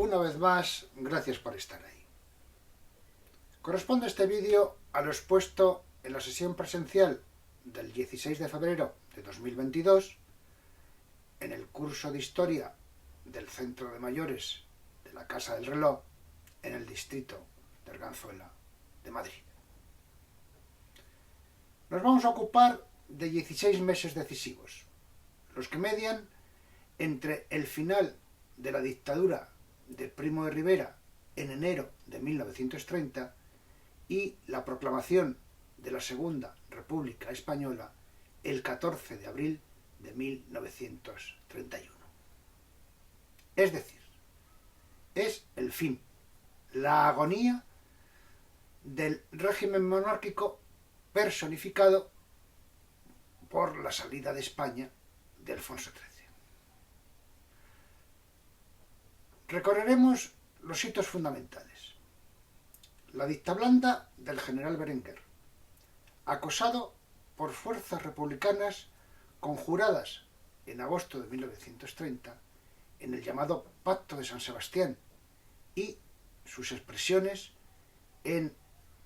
Una vez más, gracias por estar ahí. Corresponde este vídeo a lo expuesto en la sesión presencial del 16 de febrero de 2022 en el curso de Historia del Centro de Mayores de la Casa del Reloj en el distrito de Arganzuela de Madrid. Nos vamos a ocupar de 16 meses decisivos, los que median entre el final de la dictadura de Primo de Rivera en enero de 1930 y la proclamación de la Segunda República Española el 14 de abril de 1931. Es decir, es el fin, la agonía del régimen monárquico personificado por la salida de España de Alfonso XIII. Recorreremos los hitos fundamentales. La dictablanda del general Berenguer, acosado por fuerzas republicanas conjuradas en agosto de 1930 en el llamado Pacto de San Sebastián y sus expresiones en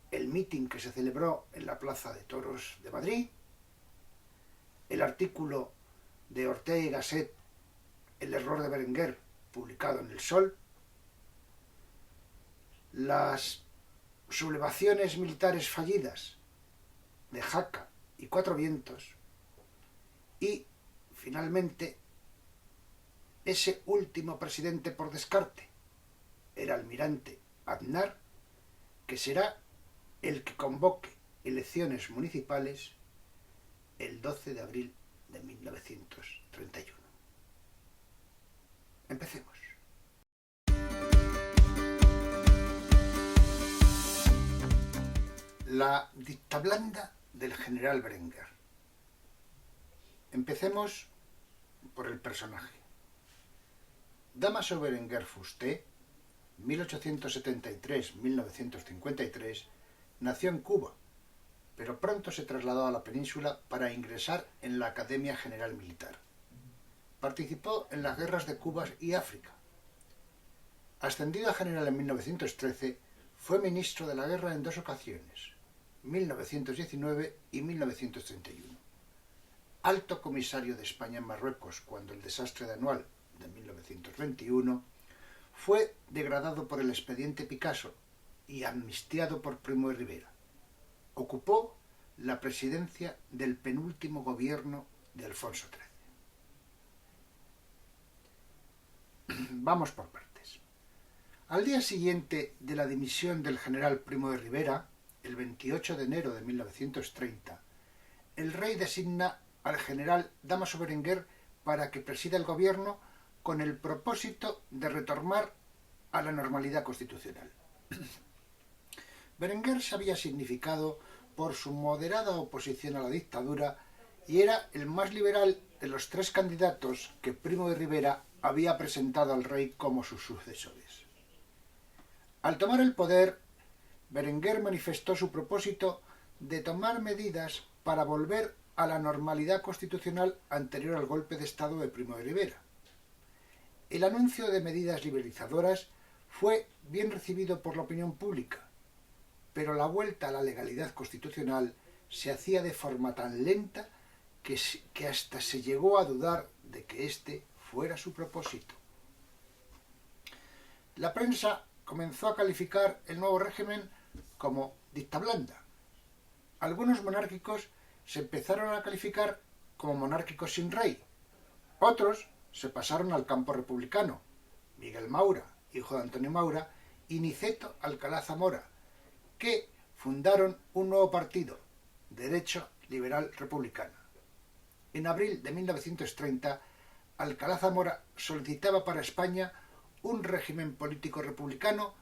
el mitin que se celebró en la Plaza de Toros de Madrid, el artículo de Ortega y Gasset, El error de Berenguer, publicado en El Sol, las sublevaciones militares fallidas de Jaca y Cuatro Vientos y, finalmente, ese último presidente por descarte, el almirante Aznar, que será el que convoque elecciones municipales el 12 de abril de 1931. Empecemos. La dictablanda del general Berenguer. Empecemos por el personaje. Dámaso Berenguer Fuster, 1873-1953, nació en Cuba, pero pronto se trasladó a la península para ingresar en la Academia General Militar. Participó en las guerras de Cuba y África. Ascendido a general en 1913, fue ministro de la guerra en dos ocasiones, 1919 y 1931. Alto comisario de España en Marruecos cuando el desastre de Anual de 1921, fue degradado por el expediente Picasso y amnistiado por Primo de Rivera. Ocupó la presidencia del penúltimo gobierno de Alfonso XIII. Vamos por partes. Al día siguiente de la dimisión del general Primo de Rivera, el 28 de enero de 1930, el rey designa al general Dámaso Berenguer para que presida el gobierno con el propósito de retornar a la normalidad constitucional. Berenguer se había significado por su moderada oposición a la dictadura y era el más liberal de los tres candidatos que Primo de Rivera había presentado al rey como sus sucesores. Al tomar el poder, Berenguer manifestó su propósito de tomar medidas para volver a la normalidad constitucional anterior al golpe de Estado de Primo de Rivera. El anuncio de medidas liberalizadoras fue bien recibido por la opinión pública, pero la vuelta a la legalidad constitucional se hacía de forma tan lenta que hasta se llegó a dudar de que este fuera su propósito. La prensa comenzó a calificar el nuevo régimen como dictablanda. Algunos monárquicos se empezaron a calificar como monárquicos sin rey. Otros se pasaron al campo republicano. Miguel Maura, hijo de Antonio Maura, y Niceto Alcalá Zamora, que fundaron un nuevo partido, Derecho Liberal Republicano. En abril de 1930, Alcalá Zamora solicitaba para España un régimen político republicano,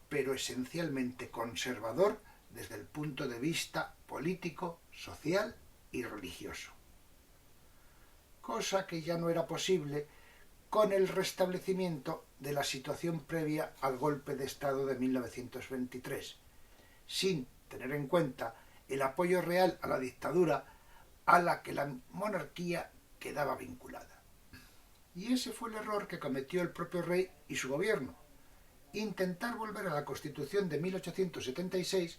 pero esencialmente conservador desde el punto de vista político, social y religioso. Cosa que ya no era posible con el restablecimiento de la situación previa al golpe de Estado de 1923, sin tener en cuenta el apoyo real a la dictadura a la que la monarquía quedaba vinculada. Y ese fue el error que cometió el propio rey y su gobierno, intentar volver a la Constitución de 1876,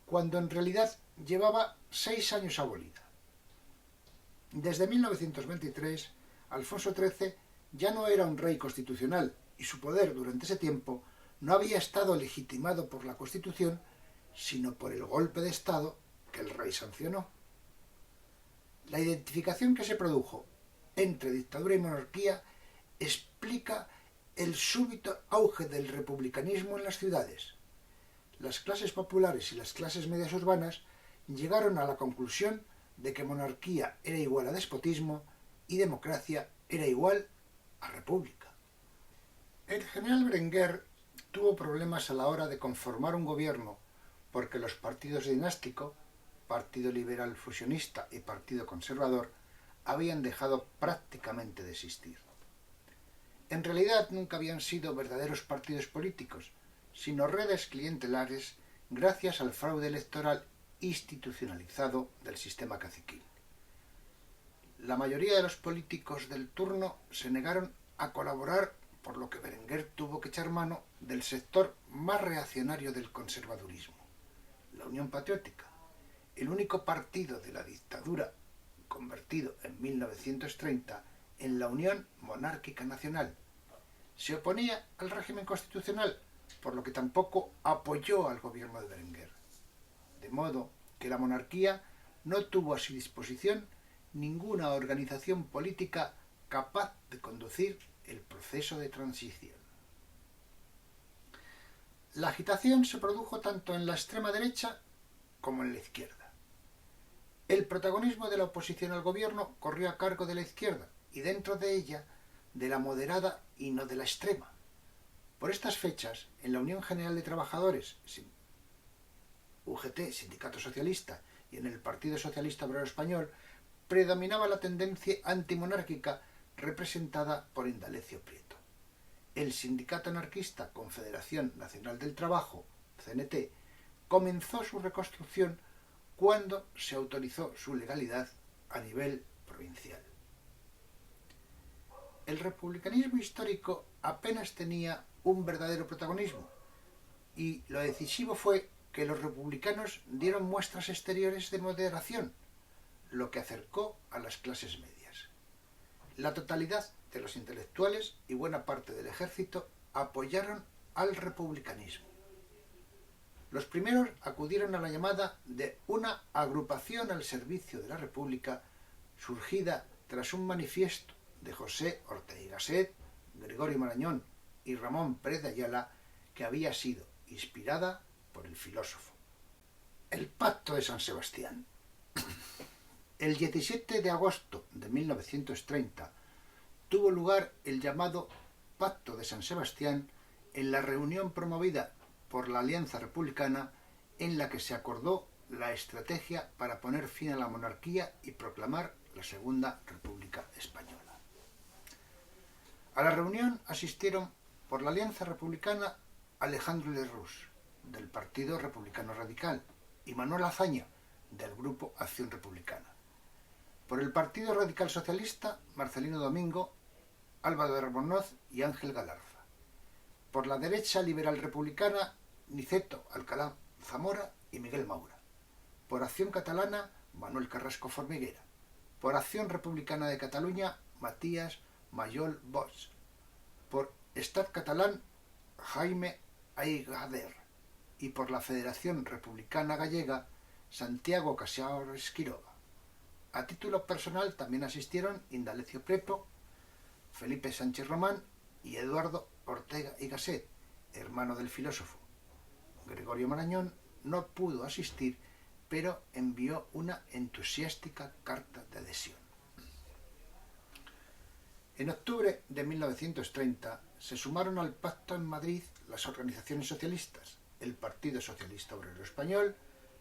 cuando en realidad llevaba 6 años abolida. Desde 1923, Alfonso XIII ya no era un rey constitucional y su poder durante ese tiempo no había estado legitimado por la Constitución, sino por el golpe de Estado que el rey sancionó. La identificación que se produjo entre dictadura y monarquía explica el súbito auge del republicanismo en las ciudades. Las clases populares y las clases medias urbanas llegaron a la conclusión de que monarquía era igual a despotismo y democracia era igual a república. El general Berenguer tuvo problemas a la hora de conformar un gobierno porque los partidos dinásticos, Partido Liberal Fusionista y Partido Conservador, habían dejado prácticamente de existir. En realidad nunca habían sido verdaderos partidos políticos, sino redes clientelares gracias al fraude electoral institucionalizado del sistema caciquil. La mayoría de los políticos del turno se negaron a colaborar, por lo que Berenguer tuvo que echar mano del sector más reaccionario del conservadurismo, la Unión Patriótica, el único partido de la dictadura convertido en 1930 en la Unión Monárquica Nacional. Se oponía al régimen constitucional, por lo que tampoco apoyó al gobierno de Berenguer. De modo que la monarquía no tuvo a su disposición ninguna organización política capaz de conducir el proceso de transición. La agitación se produjo tanto en la extrema derecha como en la izquierda. El protagonismo de la oposición al gobierno corrió a cargo de la izquierda y dentro de ella de la moderada y no de la extrema. Por estas fechas, en la Unión General de Trabajadores, UGT, Sindicato Socialista, y en el Partido Socialista Obrero Español, predominaba la tendencia antimonárquica representada por Indalecio Prieto. El sindicato anarquista Confederación Nacional del Trabajo, CNT, comenzó su reconstrucción cuando se autorizó su legalidad a nivel provincial. El republicanismo histórico apenas tenía un verdadero protagonismo y lo decisivo fue que los republicanos dieron muestras exteriores de moderación, lo que acercó a las clases medias. La totalidad de los intelectuales y buena parte del ejército apoyaron al republicanismo. Los primeros acudieron a la llamada de una agrupación al servicio de la República, surgida tras un manifiesto de José Ortega y Gasset, Gregorio Marañón y Ramón Pérez de Ayala, que había sido inspirada por el filósofo. El Pacto de San Sebastián. El 17 de agosto de 1930 tuvo lugar el llamado Pacto de San Sebastián en la reunión promovida por la Alianza Republicana, en la que se acordó la estrategia para poner fin a la monarquía y proclamar la Segunda República Española. A la reunión asistieron por la Alianza Republicana Alejandro Lerroux, del Partido Republicano Radical, y Manuel Azaña, del Grupo Acción Republicana. Por el Partido Radical Socialista, Marcelino Domingo, Álvaro de Albornoz y Ángel Galarza. Por la derecha liberal republicana, Niceto Alcalá Zamora y Miguel Maura. Por Acción Catalana, Manuel Carrasco Formiguera. Por Acción Republicana de Cataluña, Matías Mayol Bosch. Por Estat Catalán, Jaime Aygader. Y por la Federación Republicana Gallega, Santiago Casares Quiroga. A título personal también asistieron Indalecio Prieto, Felipe Sánchez Román y Eduardo Ortega y Gasset, hermano del filósofo. Gregorio Marañón no pudo asistir, pero envió una entusiástica carta de adhesión. En octubre de 1930 se sumaron al pacto en Madrid las organizaciones socialistas, el Partido Socialista Obrero Español,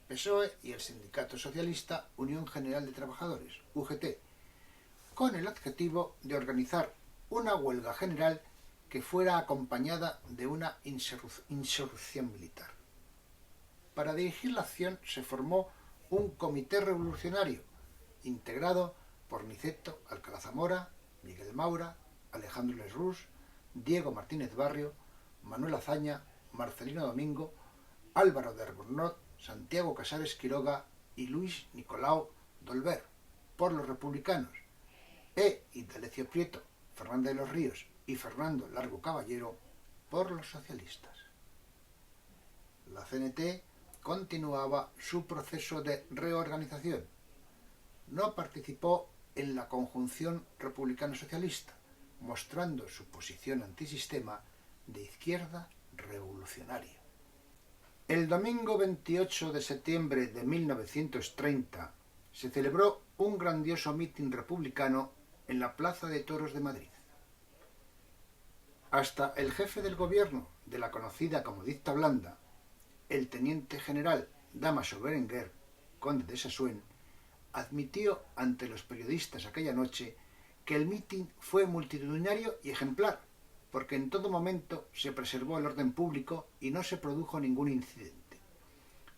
PSOE, y el Sindicato Socialista Unión General de Trabajadores, UGT, con el objetivo de organizar una huelga general que fuera acompañada de una insurrección militar. Para dirigir la acción se formó un comité revolucionario integrado por Niceto Alcalá Zamora, Miguel Maura, Alejandro Lerroux, Diego Martínez Barrio, Manuel Azaña, Marcelino Domingo, Álvaro de Arbonot, Santiago Casares Quiroga y Luis Nicolau d'Olwer, por los republicanos, Indalecio Prieto, Fernández de los Ríos y Fernando Largo Caballero, por los socialistas. La CNT continuaba su proceso de reorganización. No participó en la conjunción republicano-socialista, mostrando su posición antisistema de izquierda revolucionaria. El domingo 28 de septiembre de 1930 se celebró un grandioso mitin republicano en la Plaza de Toros de Madrid. Hasta el jefe del gobierno de la conocida como dicta blanda, el teniente general Dámaso Berenguer, conde de Sassuén, admitió ante los periodistas aquella noche que el mitin fue multitudinario y ejemplar, porque en todo momento se preservó el orden público y no se produjo ningún incidente.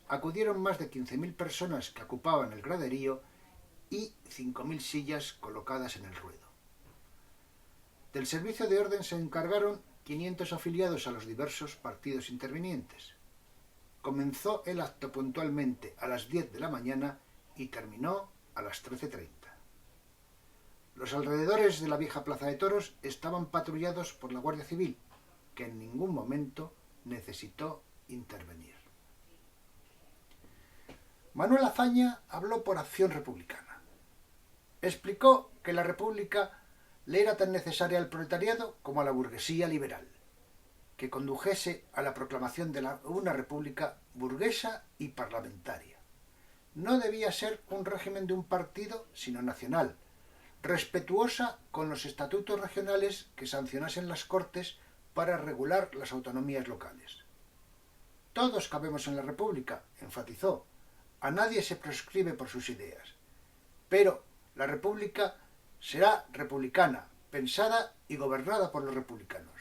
Acudieron más de 15.000 personas que ocupaban el graderío y 5.000 sillas colocadas en el ruedo. Del servicio de orden se encargaron 500 afiliados a los diversos partidos intervinientes. Comenzó el acto puntualmente a las 10 de la mañana y terminó a las 13:30. Los alrededores de la vieja Plaza de Toros estaban patrullados por la Guardia Civil, que en ningún momento necesitó intervenir. Manuel Azaña habló por Acción Republicana. Explicó que la República le era tan necesaria al proletariado como a la burguesía liberal, que condujese a la proclamación de una república burguesa y parlamentaria. No debía ser un régimen de un partido, sino nacional, respetuosa con los estatutos regionales que sancionasen las Cortes para regular las autonomías locales. Todos cabemos en la República, enfatizó. A nadie se proscribe por sus ideas. Pero la República será republicana, pensada y gobernada por los republicanos.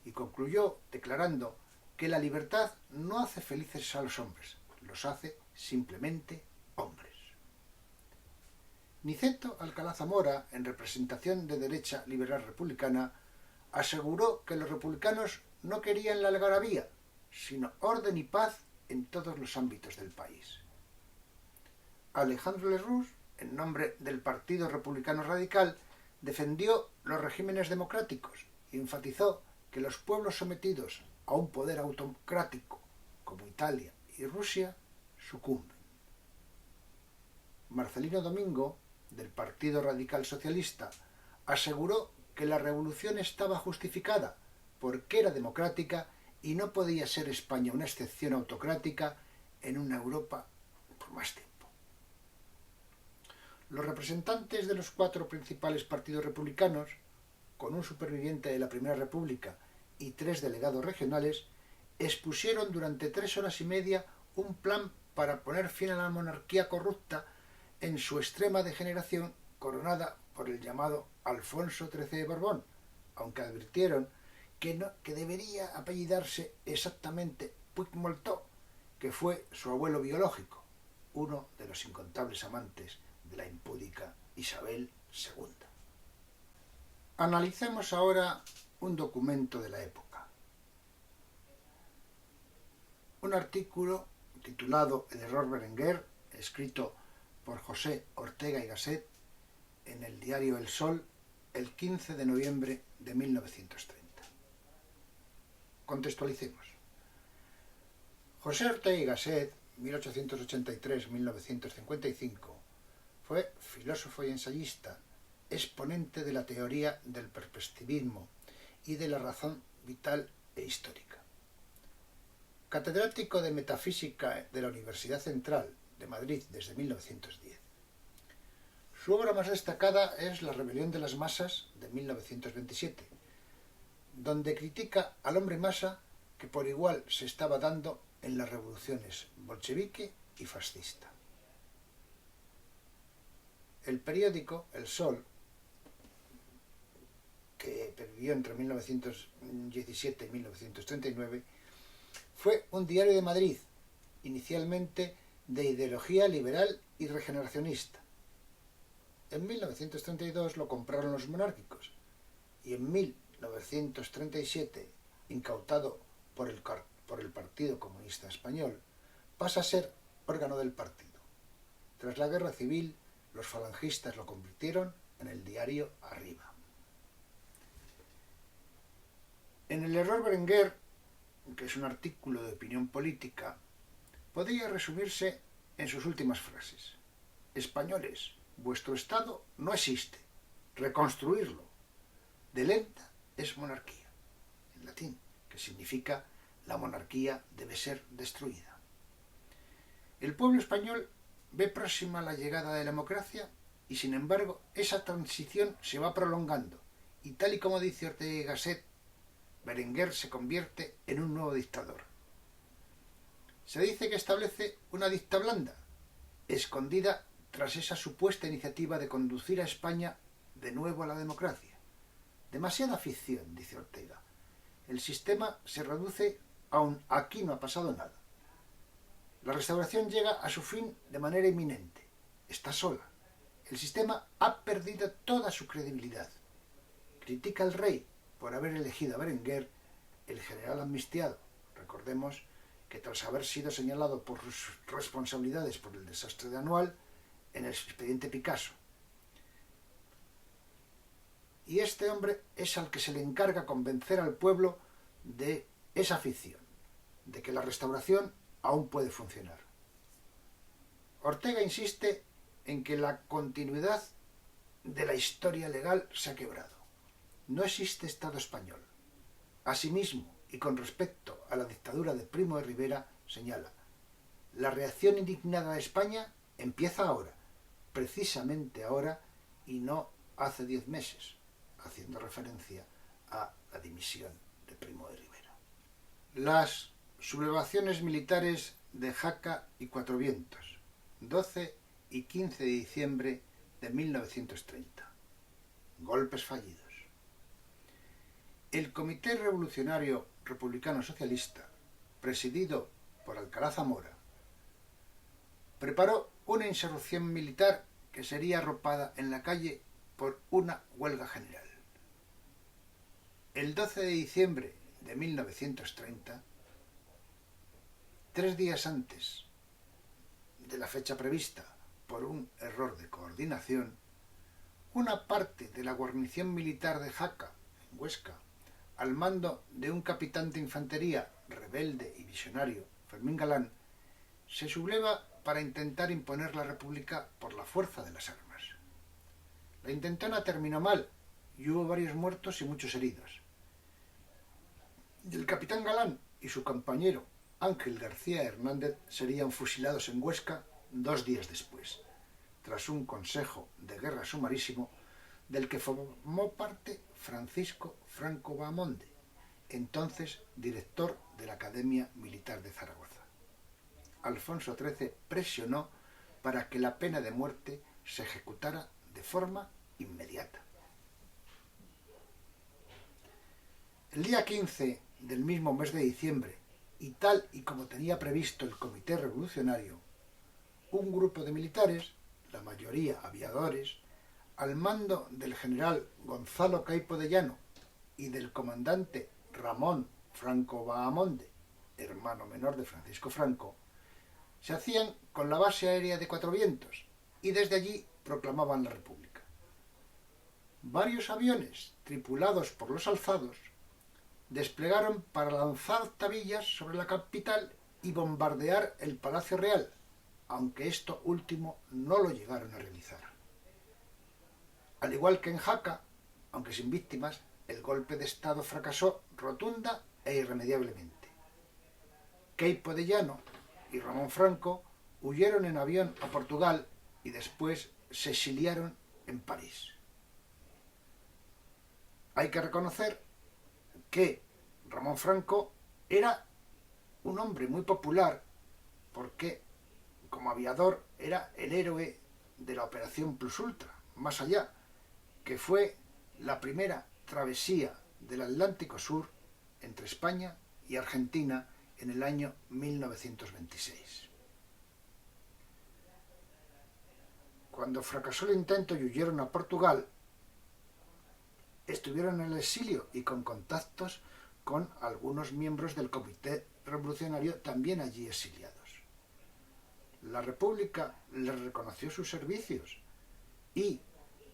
Y concluyó declarando que la libertad no hace felices a los hombres, los hace simplemente hombres. Niceto Alcalá Zamora, en representación de derecha liberal republicana, aseguró que los republicanos no querían la algarabía, sino orden y paz en todos los ámbitos del país. Alejandro Lerroux, en nombre del Partido Republicano Radical, defendió los regímenes democráticos y enfatizó que los pueblos sometidos a un poder autocrático, como Italia y Rusia, sucumben. Marcelino Domingo, del Partido Radical Socialista, aseguró que la revolución estaba justificada porque era democrática y no podía ser España una excepción autocrática en una Europa por más tiempo. Los representantes de los 4 principales partidos republicanos, con un superviviente de la Primera República y 3 delegados regionales, expusieron durante 3 horas y media un plan para poner fin a la monarquía corrupta en su extrema degeneración, coronada por el llamado Alfonso XIII de Borbón, aunque advirtieron que debería apellidarse exactamente Puigmoltó, que fue su abuelo biológico, uno de los incontables amantes de la impúdica Isabel II. Analicemos ahora un documento de la época. Un artículo titulado El error Berenguer, escrito por José Ortega y Gasset en el diario El Sol el 15 de noviembre de 1930. Contextualicemos. José Ortega y Gasset, 1883-1955, fue filósofo y ensayista, exponente de la teoría del perspectivismo y de la razón vital e histórica. Catedrático de Metafísica de la Universidad Central de Madrid desde 1910. Su obra más destacada es La rebelión de las masas de 1927, donde critica al hombre masa que por igual se estaba dando en las revoluciones bolchevique y fascista. El periódico El Sol, que vivió entre 1917 y 1939, fue un diario de Madrid, inicialmente de ideología liberal y regeneracionista. En 1932 lo compraron los monárquicos y en 1937 incautado por el Partido Comunista Español, pasa a ser órgano del partido. Tras la Guerra Civil, los falangistas lo convirtieron en el diario Arriba. En el error Berenguer, que es un artículo de opinión política, podría resumirse en sus últimas frases. Españoles, vuestro Estado no existe. Reconstruirlo. De lenta es monarquía, en latín, que significa la monarquía debe ser destruida. El pueblo español ve próxima la llegada de la democracia y, sin embargo, esa transición se va prolongando y, tal y como dice Ortega y Gasset, Berenguer se convierte en un nuevo dictador. Se dice que establece una dicta blanda, escondida tras esa supuesta iniciativa de conducir a España de nuevo a la democracia. Demasiada ficción, dice Ortega. El sistema se reduce a un aquí no ha pasado nada. La restauración llega a su fin de manera inminente. Está sola. El sistema ha perdido toda su credibilidad. Critica al rey por haber elegido a Berenguer, el general amnistiado. Recordemos que tras haber sido señalado por sus responsabilidades por el desastre de Anual, en el expediente Picasso. Y este hombre es al que se le encarga convencer al pueblo de esa ficción, de que la restauración aún puede funcionar. Ortega insiste en que la continuidad de la historia legal se ha quebrado. No existe Estado español. Asimismo, y con respecto a la dictadura de Primo de Rivera, señala: la reacción indignada de España empieza ahora, precisamente ahora y no hace 10 meses, haciendo referencia a la dimisión de Primo de Rivera. Las sublevaciones militares de Jaca y Cuatro Vientos, 12 y 15 de diciembre de 1930. Golpes fallidos. El Comité Revolucionario Republicano Socialista, presidido por Alcalá Zamora, preparó una insurrección militar que sería arropada en la calle por una huelga general. El 12 de diciembre de 1930, 3 días antes de la fecha prevista por un error de coordinación, una parte de la guarnición militar de Jaca, en Huesca, al mando de un capitán de infantería rebelde y visionario, Fermín Galán, se subleva para intentar imponer la República por la fuerza de las armas. La intentona terminó mal y hubo varios muertos y muchos heridos. Y el capitán Galán y su compañero Ángel García Hernández serían fusilados en Huesca 2 días después, tras un consejo de guerra sumarísimo del que formó parte Francisco Franco Bahamonde, entonces director de la Academia Militar de Zaragoza. Alfonso XIII presionó para que la pena de muerte se ejecutara de forma inmediata. El día 15 del mismo mes de diciembre, y tal y como tenía previsto el Comité Revolucionario, un grupo de militares, la mayoría aviadores, al mando del general Gonzalo Caipo de Llano y del comandante Ramón Franco Bahamonde, hermano menor de Francisco Franco, se hacían con la base aérea de Cuatro Vientos y desde allí proclamaban la República. Varios aviones, tripulados por los alzados, desplegaron para lanzar tabillas sobre la capital y bombardear el Palacio Real, aunque esto último no lo llegaron a realizar. Al igual que en Jaca, aunque sin víctimas, el golpe de Estado fracasó rotunda e irremediablemente. Caipo de Llano y Ramón Franco huyeron en avión a Portugal y después se exiliaron en París. Hay que reconocer que Ramón Franco era un hombre muy popular porque como aviador era el héroe de la Operación Plus Ultra, más allá, que fue la primera travesía del Atlántico Sur entre España y Argentina en el año 1926. Cuando fracasó el intento y huyeron a Portugal, estuvieron en el exilio y con contactos con algunos miembros del Comité Revolucionario también allí exiliados. La República les reconoció sus servicios y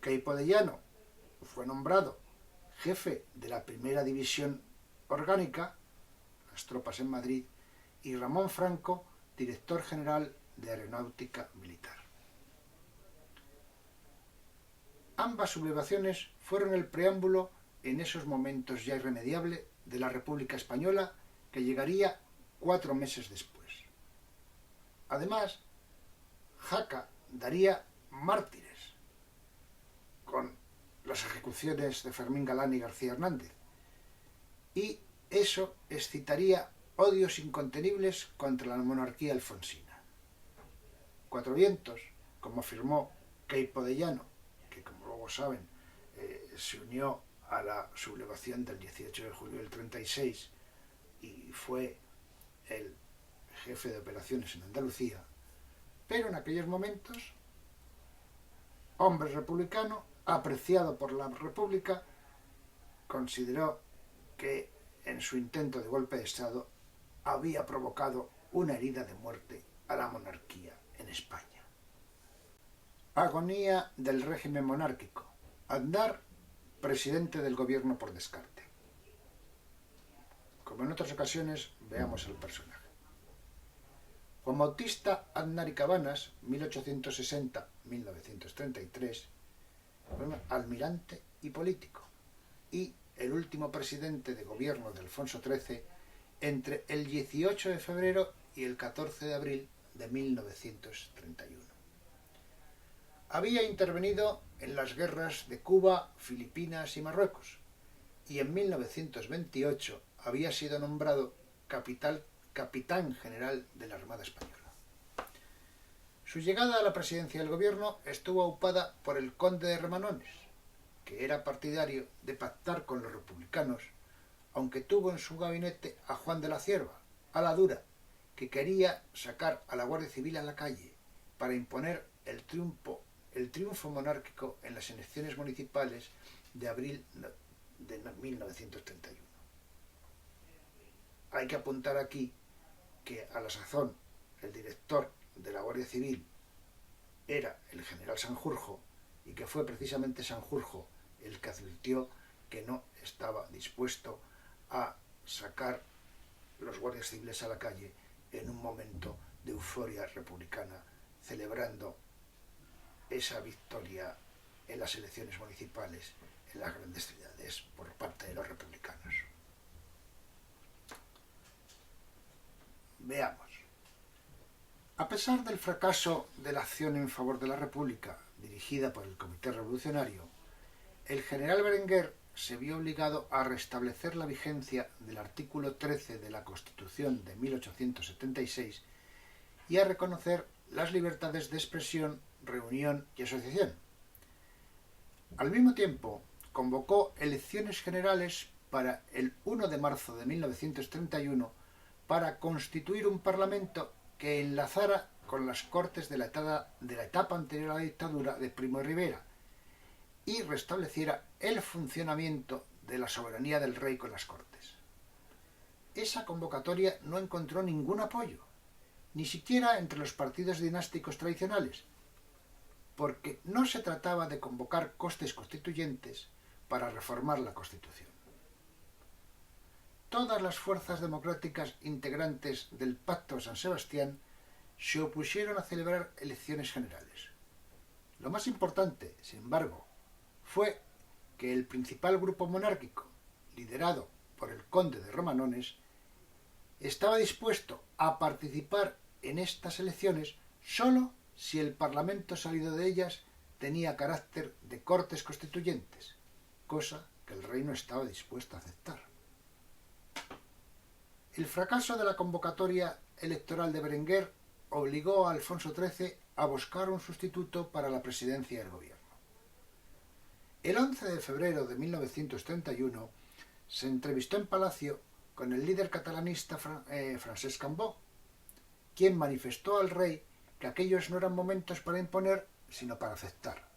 Queipo de Llano fue nombrado jefe de la primera división orgánica, las tropas en Madrid, y Ramón Franco, director general de Aeronáutica Militar. Ambas sublevaciones fueron el preámbulo en esos momentos ya irremediable de la República Española, que llegaría 4 meses después. Además, Jaca daría mártires con las ejecuciones de Fermín Galán y García Hernández, y eso excitaría odios incontenibles contra la monarquía alfonsina. Cuatro Vientos, como afirmó Queipo de Llano, que como luego saben se unió a la sublevación del 18 de julio del 36 y fue el jefe de operaciones en Andalucía, pero en aquellos momentos, hombre republicano, apreciado por la República, consideró que en su intento de golpe de Estado había provocado una herida de muerte a la monarquía en España. Agonía del régimen monárquico. Aznar, presidente del gobierno por descarte. Como en otras ocasiones, veamos el personaje. Juan Bautista Aznar y Cabanas, 1860-1933, fue un almirante y político, y el último presidente de gobierno de Alfonso XIII entre el 18 de febrero y el 14 de abril de 1931. Había intervenido en las guerras de Cuba, Filipinas y Marruecos, y en 1928 había sido nombrado capitán general de la Armada Española. Su llegada a la presidencia del gobierno estuvo aupada por el conde de Romanones, que era partidario de pactar con los republicanos, aunque tuvo en su gabinete a Juan de la Cierva, a la dura, que quería sacar a la Guardia Civil a la calle para imponer el triunfo monárquico en las elecciones municipales de abril de 1931. Hay que apuntar aquí que a la sazón el director de la Guardia Civil era el general Sanjurjo, y que fue precisamente Sanjurjo el que advirtió que no estaba dispuesto a sacar los guardias civiles a la calle en un momento de euforia republicana, celebrando esa victoria en las elecciones municipales en las grandes ciudades por parte de los republicanos. Veamos. A pesar del fracaso de la acción en favor de la República dirigida por el Comité Revolucionario, el general Berenguer se vio obligado a restablecer la vigencia del artículo 13 de la Constitución de 1876 y a reconocer las libertades de expresión, reunión y asociación. Al mismo tiempo, convocó elecciones generales para el 1 de marzo de 1931 para constituir un parlamento que enlazara con las Cortes de la etapa anterior a la dictadura de Primo de Rivera y restableciera el funcionamiento de la soberanía del rey con las Cortes. Esa convocatoria no encontró ningún apoyo, ni siquiera entre los partidos dinásticos tradicionales, porque no se trataba de convocar Cortes constituyentes para reformar la Constitución. Todas las fuerzas democráticas integrantes del Pacto de San Sebastián se opusieron a celebrar elecciones generales. Lo más importante, sin embargo, fue que el principal grupo monárquico, liderado por el conde de Romanones, estaba dispuesto a participar en estas elecciones solo si el Parlamento salido de ellas tenía carácter de Cortes constituyentes, cosa que el rey no estaba dispuesto a aceptar. El fracaso de la convocatoria electoral de Berenguer obligó a Alfonso XIII a buscar un sustituto para la presidencia del gobierno. El 11 de febrero de 1931 se entrevistó en Palacio con el líder catalanista Francesc Cambó, quien manifestó al rey que aquellos no eran momentos para imponer, sino para aceptar.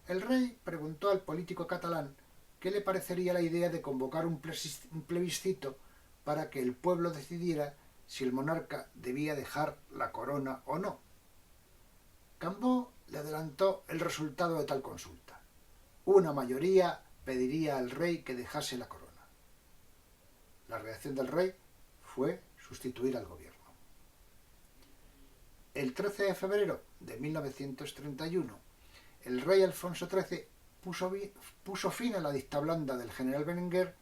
El rey preguntó al político catalán ¿qué le parecería la idea de convocar un plebiscito para que el pueblo decidiera si el monarca debía dejar la corona o no? Cambó le adelantó el resultado de tal consulta. Una mayoría pediría al rey que dejase la corona. La reacción del rey fue sustituir al gobierno. El 13 de febrero de 1931, el rey Alfonso XIII puso fin a la dicta blanda del general Berenguer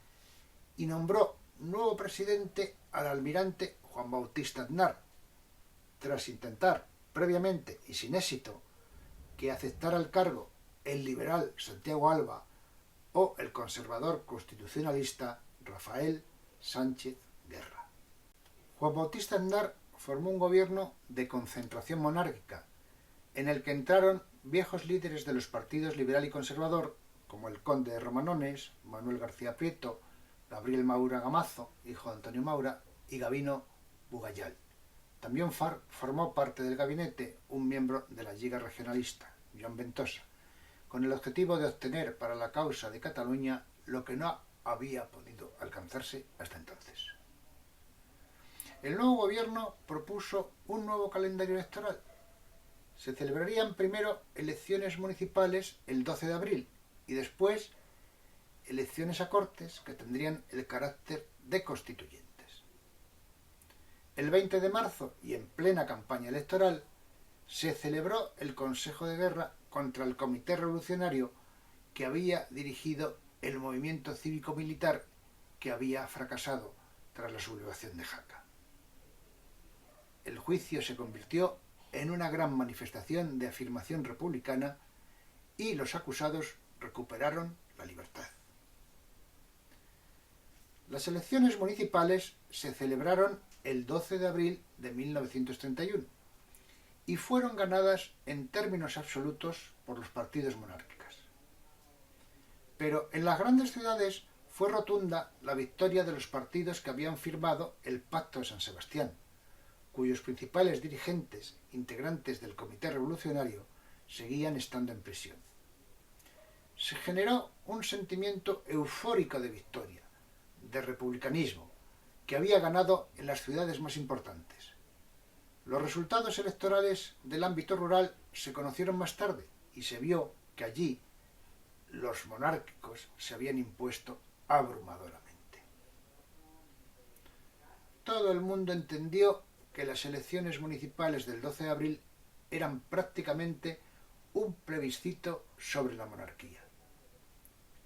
y nombró nuevo presidente al almirante Juan Bautista Aznar, tras intentar previamente y sin éxito que aceptara el cargo el liberal Santiago Alba o el conservador constitucionalista Rafael Sánchez Guerra. Juan Bautista Aznar formó un gobierno de concentración monárquica, en el que entraron viejos líderes de los partidos liberal y conservador, como el conde de Romanones, Manuel García Prieto, Gabriel Maura Gamazo, hijo de Antonio Maura, y Gabino Bugayal. También formó parte del gabinete un miembro de la Lliga Regionalista, Joan Ventosa, con el objetivo de obtener para la causa de Cataluña lo que no había podido alcanzarse hasta entonces. El nuevo gobierno propuso un nuevo calendario electoral. Se celebrarían primero elecciones municipales el 12 de abril y después elecciones a Cortes que tendrían el carácter de constituyentes. El 20 de marzo y en plena campaña electoral se celebró el Consejo de Guerra contra el Comité Revolucionario que había dirigido el movimiento cívico-militar que había fracasado tras la sublevación de Jaca. El juicio se convirtió en una gran manifestación de afirmación republicana y los acusados recuperaron la libertad. Las elecciones municipales se celebraron el 12 de abril de 1931 y fueron ganadas en términos absolutos por los partidos monárquicos. Pero en las grandes ciudades fue rotunda la victoria de los partidos que habían firmado el Pacto de San Sebastián, cuyos principales dirigentes, integrantes del Comité Revolucionario, seguían estando en prisión. Se generó un sentimiento eufórico de victoria, de republicanismo, que había ganado en las ciudades más importantes. Los resultados electorales del ámbito rural se conocieron más tarde y se vio que allí los monárquicos se habían impuesto abrumadoramente. Todo el mundo entendió que las elecciones municipales del 12 de abril eran prácticamente un plebiscito sobre la monarquía.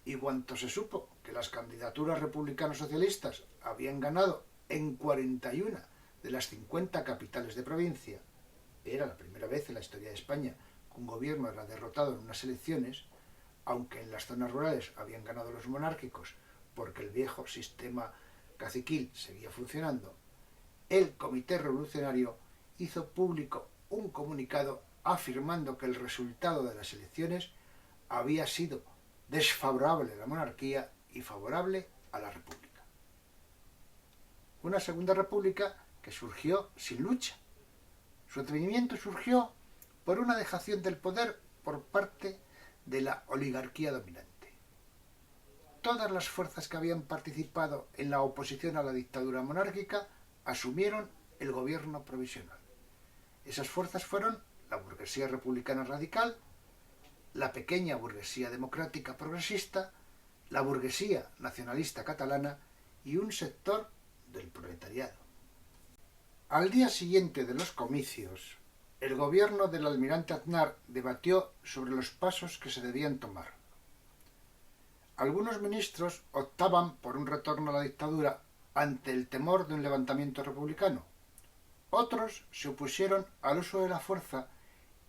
Y cuanto se supo que las candidaturas republicano-socialistas habían ganado en 41 de las 50 capitales de provincia, era la primera vez en la historia de España que un gobierno era derrotado en unas elecciones, aunque en las zonas rurales habían ganado los monárquicos porque el viejo sistema caciquil seguía funcionando, el Comité Revolucionario hizo público un comunicado afirmando que el resultado de las elecciones había sido desfavorable a la monarquía y favorable a la república. Una segunda república que surgió sin lucha. Su atrevimiento surgió por una dejación del poder por parte de la oligarquía dominante. Todas las fuerzas que habían participado en la oposición a la dictadura monárquica asumieron el gobierno provisional. Esas fuerzas fueron la burguesía republicana radical, la pequeña burguesía democrática progresista, la burguesía nacionalista catalana y un sector del proletariado. Al día siguiente de los comicios, el gobierno del almirante Aznar debatió sobre los pasos que se debían tomar. Algunos ministros optaban por un retorno a la dictadura ante el temor de un levantamiento republicano. Otros se opusieron al uso de la fuerza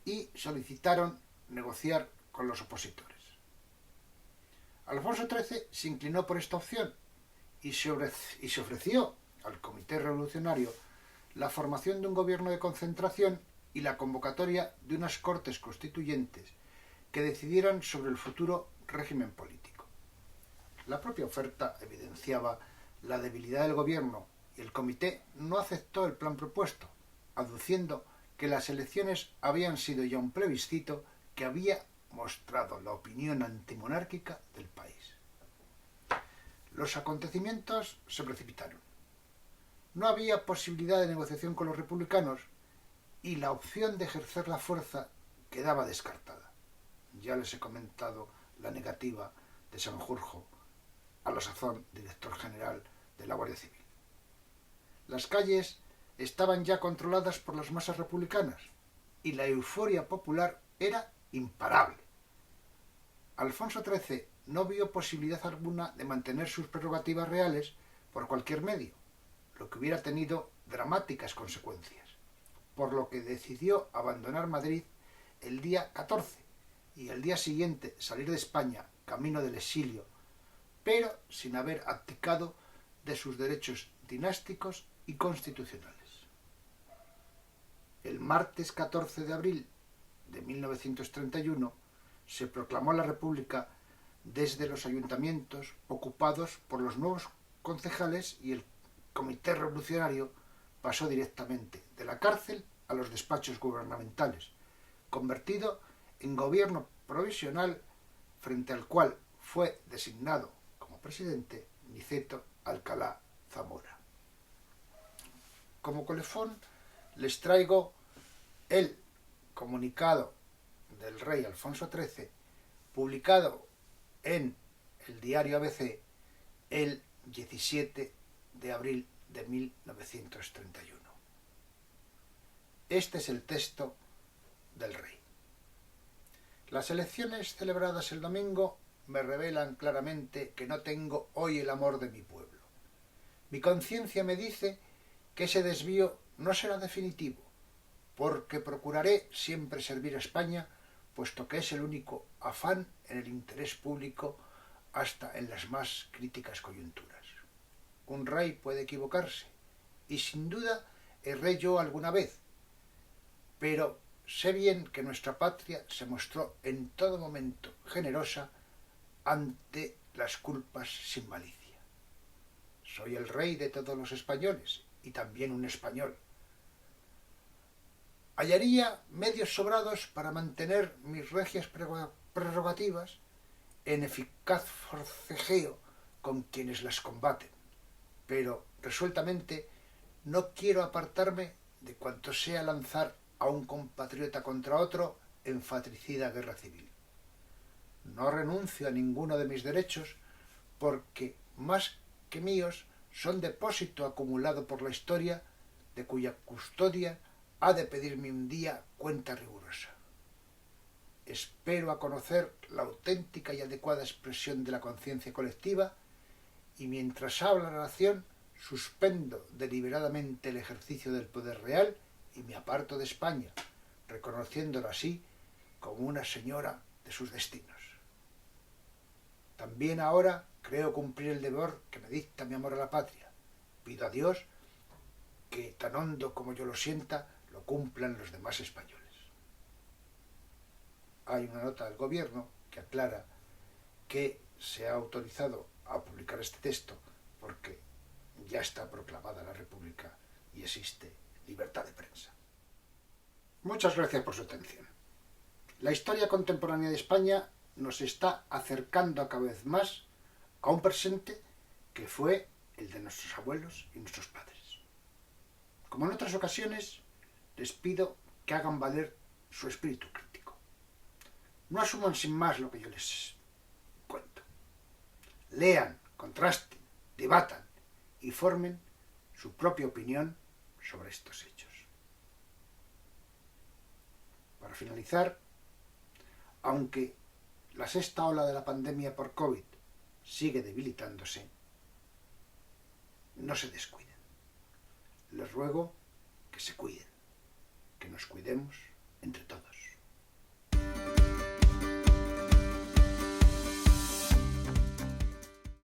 y solicitaron negociar con los opositores. Alfonso XIII se inclinó por esta opción y se ofreció al Comité Revolucionario la formación de un gobierno de concentración y la convocatoria de unas cortes constituyentes que decidieran sobre el futuro régimen político. La propia oferta evidenciaba la debilidad del gobierno y el comité no aceptó el plan propuesto, aduciendo que las elecciones habían sido ya un plebiscito que había mostrado la opinión antimonárquica del país. Los acontecimientos se precipitaron. No había posibilidad de negociación con los republicanos y la opción de ejercer la fuerza quedaba descartada. Ya les he comentado la negativa de Sanjurjo, a la sazón director general de la Guardia Civil. Las calles estaban ya controladas por las masas republicanas y la euforia popular era imparable. Alfonso XIII no vio posibilidad alguna de mantener sus prerrogativas reales por cualquier medio, lo que hubiera tenido dramáticas consecuencias, por lo que decidió abandonar Madrid el día 14 y el día siguiente salir de España camino del exilio, pero sin haber abdicado de sus derechos dinásticos y constitucionales. El martes 14 de abril de 1931 se proclamó la República desde los ayuntamientos ocupados por los nuevos concejales y el Comité Revolucionario pasó directamente de la cárcel a los despachos gubernamentales, convertido en gobierno provisional frente al cual fue designado como presidente Niceto Alcalá Zamora. Como colofón les traigo el comunicado del rey Alfonso XIII, publicado en el diario ABC el 17 de abril de 1931. Este es el texto del rey. Las elecciones celebradas el domingo me revelan claramente que no tengo hoy el amor de mi pueblo. Mi conciencia me dice que ese desvío no será definitivo, porque procuraré siempre servir a España, puesto que es el único afán en el interés público hasta en las más críticas coyunturas. Un rey puede equivocarse, y sin duda erré yo alguna vez, pero sé bien que nuestra patria se mostró en todo momento generosa ante las culpas sin malicia. Soy el rey de todos los españoles, y también un español. Hallaría medios sobrados para mantener mis regias prerrogativas en eficaz forcejeo con quienes las combaten, pero resueltamente no quiero apartarme de cuanto sea lanzar a un compatriota contra otro en fratricida guerra civil. No renuncio a ninguno de mis derechos porque, más que míos, son depósito acumulado por la historia de cuya custodia ha de pedirme un día cuenta rigurosa. Espero a conocer la auténtica y adecuada expresión de la conciencia colectiva y mientras habla la nación suspendo deliberadamente el ejercicio del poder real y me aparto de España, reconociéndola así como una señora de sus destinos. También ahora creo cumplir el deber que me dicta mi amor a la patria. Pido a Dios que, tan hondo como yo lo sienta, lo cumplan los demás españoles. Hay una nota del gobierno que aclara que se ha autorizado a publicar este texto porque ya está proclamada la República y existe libertad de prensa. Muchas gracias por su atención. La historia contemporánea de España nos está acercando cada vez más a un presente que fue el de nuestros abuelos y nuestros padres. Como en otras ocasiones, les pido que hagan valer su espíritu crítico. No asuman sin más lo que yo les cuento. Lean, contrasten, debatan y formen su propia opinión sobre estos hechos. Para finalizar, aunque la sexta ola de la pandemia por COVID sigue debilitándose, no se descuiden. Les ruego que se cuiden, que nos cuidemos entre todos.